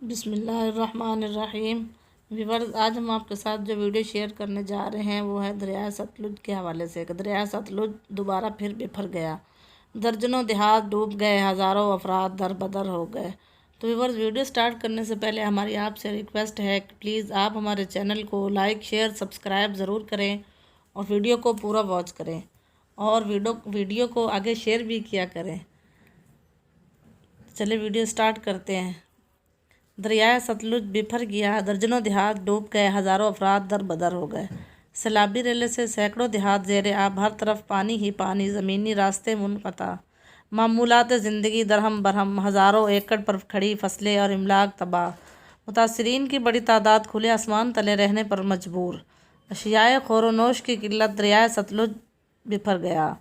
بسم اللہ الرحمن الرحیم۔ ویورز، آج ہم آپ کے ساتھ جو ویڈیو شیئر کرنے جا رہے ہیں وہ ہے دریائے ستلج کے حوالے سے کہ دریائے ستلج دوبارہ پھر بفر گیا، درجنوں دیہات ڈوب گئے، ہزاروں افراد در بدر ہو گئے۔ تو ویورز، ویڈیو سٹارٹ کرنے سے پہلے ہماری آپ سے ریکویسٹ ہے کہ پلیز آپ ہمارے چینل کو لائک شیئر سبسکرائب ضرور کریں اور ویڈیو کو پورا واچ کریں اور ویڈیو کو آگے شیئر بھی کیا کریں۔ چلے ویڈیو سٹارٹ کرتے ہیں۔ دریائے ستلج بفر گیا، درجنوں دیہات ڈوب گئے، ہزاروں افراد در بدر ہو گئے۔ سیلابی ریلے سے سینکڑوں دیہات زیر آب، ہر طرف پانی ہی پانی، زمینی راستے منقطع، معمولات زندگی درہم برہم، ہزاروں ایکڑ پر کھڑی فصلیں اور املاک تباہ، متاثرین کی بڑی تعداد کھلے آسمان تلے رہنے پر مجبور۔ اشیائے خور و نوش کی قلت، دریائے ستلج بفر گیا،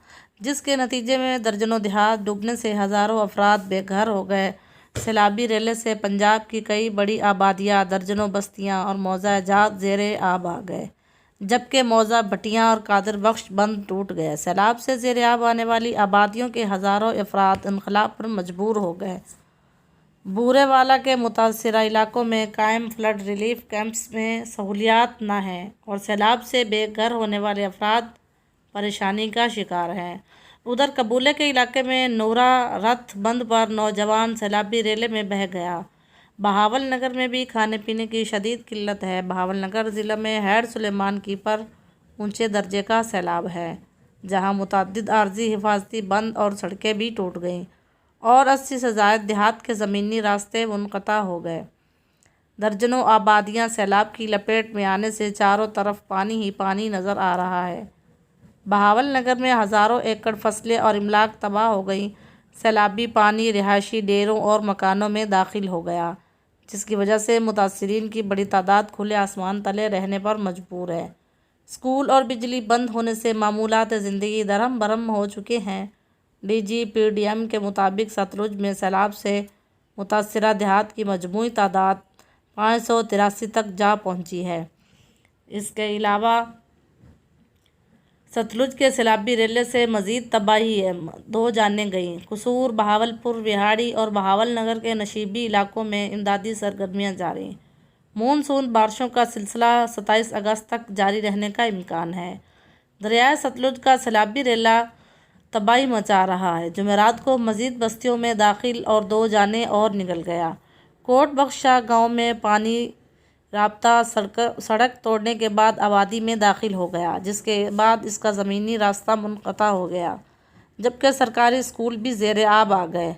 جس کے نتیجے میں درجنوں دیہات ڈوبنے سے ہزاروں افراد بے گھر ہو گئے۔ سیلابی ریلے سے پنجاب کی کئی بڑی آبادیاں، درجنوں بستیاں اور موضع جات زیر آب آ گئے، جبکہ موضع بھٹیاں اور قادر بخش بند ٹوٹ گئے۔ سیلاب سے زیر آب آنے والی آبادیوں کے ہزاروں افراد انخلا پر مجبور ہو گئے۔ بورے والا کے متاثرہ علاقوں میں قائم فلڈ ریلیف کیمپس میں سہولیات نہ ہیں اور سیلاب سے بے گھر ہونے والے افراد پریشانی کا شکار ہیں۔ ادھر کبولے کے علاقے میں نورا رتھ بند پر نوجوان سیلابی ریلے میں بہہ گیا۔ بہاول نگر میں بھی کھانے پینے کی شدید قلت ہے۔ بہاول نگر ضلع میں ہیڈ سلیمان کی پر اونچے درجے کا سیلاب ہے، جہاں متعدد عارضی حفاظتی بند اور سڑکیں بھی ٹوٹ گئیں اور 80 سے زائد دیہات کے زمینی راستے منقطع ہو گئے۔ درجنوں آبادیاں سیلاب کی لپیٹ میں آنے سے چاروں طرف پانی ہی پانی نظر آ رہا ہے۔ بہاول نگر میں ہزاروں ایکڑ فصلیں اور املاک تباہ ہو گئیں۔ سیلابی پانی رہائشی ڈیروں اور مکانوں میں داخل ہو گیا، جس کی وجہ سے متاثرین کی بڑی تعداد کھلے آسمان تلے رہنے پر مجبور ہے۔ اسکول اور بجلی بند ہونے سے معمولات زندگی درہم برہم ہو چکے ہیں۔ D G P D M کے مطابق ستلج میں سیلاب سے متاثرہ دیہات کی مجموعی تعداد 583 تک جا پہنچی ہے۔ اس کے علاوہ ستلج کے سیلابی ریلے سے مزید تباہی ہے، 2 جانیں گئیں۔ قصور، بہاولپور، وہاڑی اور بہاول نگر کے نشیبی علاقوں میں امدادی سرگرمیاں جاری۔ مون سون بارشوں کا سلسلہ 27 اگست تک جاری رہنے کا امکان ہے۔ دریائے ستلج کا سیلابی ریلا تباہی مچا رہا ہے۔ جمعرات کو مزید بستیوں میں داخل اور 2 جانیں اور نگل گیا۔ کوٹ بخش شاہ گاؤں میں پانی رابطہ سڑک توڑنے کے بعد آبادی میں داخل ہو گیا، جس کے بعد اس کا زمینی راستہ منقطع ہو گیا، جبکہ سرکاری اسکول بھی زیر آب آ گئے۔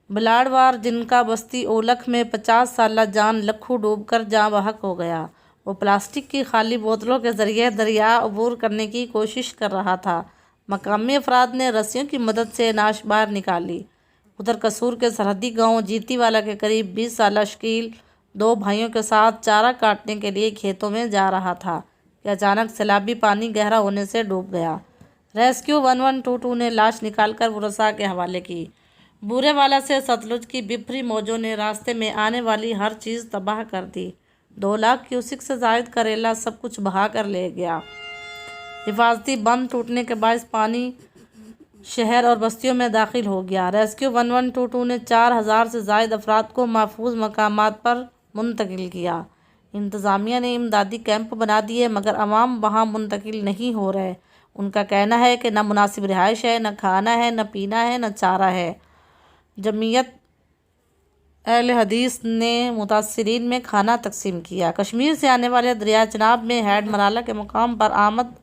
بلاڑوار جنکا بستی اولکھ میں 50 سالہ جان لکھو ڈوب کر جاں بحق ہو گیا۔ وہ پلاسٹک کی خالی بوتلوں کے ذریعے دریا عبور کرنے کی کوشش کر رہا تھا۔ مقامی افراد نے رسیوں کی مدد سے نعش باہر نکالی۔ ادھر قصور کے سرحدی گاؤں جیتی والا کے قریب 20 سالہ شکیل 2 بھائیوں کے ساتھ چارہ کاٹنے کے لیے کھیتوں میں جا رہا تھا کہ اچانک سیلابی پانی گہرا ہونے سے ڈوب گیا۔ ریسکیو 1122 نے لاش نکال کر ورثاء کے حوالے کی۔ بورے والا سے ستلج کی بفری موجوں نے راستے میں آنے والی ہر چیز تباہ کر دی۔ 2 لاکھ کیوسک سے زائد کا ریلا سب کچھ بہا کر لے گیا۔ حفاظتی بند ٹوٹنے کے باعث پانی شہر اور بستیوں میں داخل ہو گیا۔ ریسکیو 1122 نے 4000 سے زائد افراد کو محفوظ مقامات پر منتقل کیا۔ انتظامیہ نے امدادی کیمپ بنا دیے، مگر عوام وہاں منتقل نہیں ہو رہے۔ ان کا کہنا ہے کہ نہ مناسب رہائش ہے، نہ کھانا ہے، نہ پینا ہے، نہ چارہ ہے۔ جمعیت اہل حدیث نے متاثرین میں کھانا تقسیم کیا۔ کشمیر سے آنے والے دریائے چناب میں ہیڈ مرالہ کے مقام پر آمد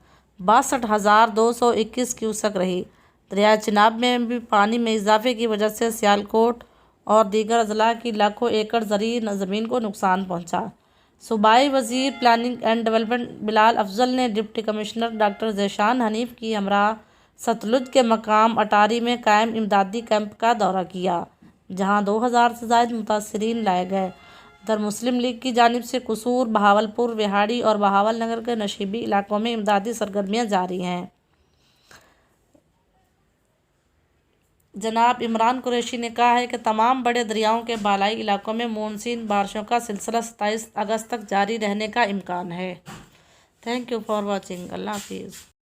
62,221 کیوسک رہی۔ دریائے چناب میں بھی پانی میں اضافے کی وجہ سے سیالکوٹ اور دیگر اضلاع کی لاکھوں ایکڑ زرعی زمین کو نقصان پہنچا۔ صوبائی وزیر پلاننگ اینڈ ڈیولپمنٹ بلال افضل نے deputy commissioner doctor Zeeshan Hanif کی ہمراہ ستلج کے مقام اٹاری میں قائم امدادی کیمپ کا دورہ کیا، جہاں 2000 سے زائد متاثرین لائے گئے۔ ادھر مسلم لیگ کی جانب سے قصور، بہاولپور، وہاڑی اور بہاول نگر کے نشیبی علاقوں میں امدادی سرگرمیاں جاری ہیں۔ جناب عمران قریشی نے کہا ہے کہ تمام بڑے دریاؤں کے بالائی علاقوں میں مونسون بارشوں کا سلسلہ 27 اگست تک جاری رہنے کا امکان ہے۔ Thank you for watching. اللہ حافظ۔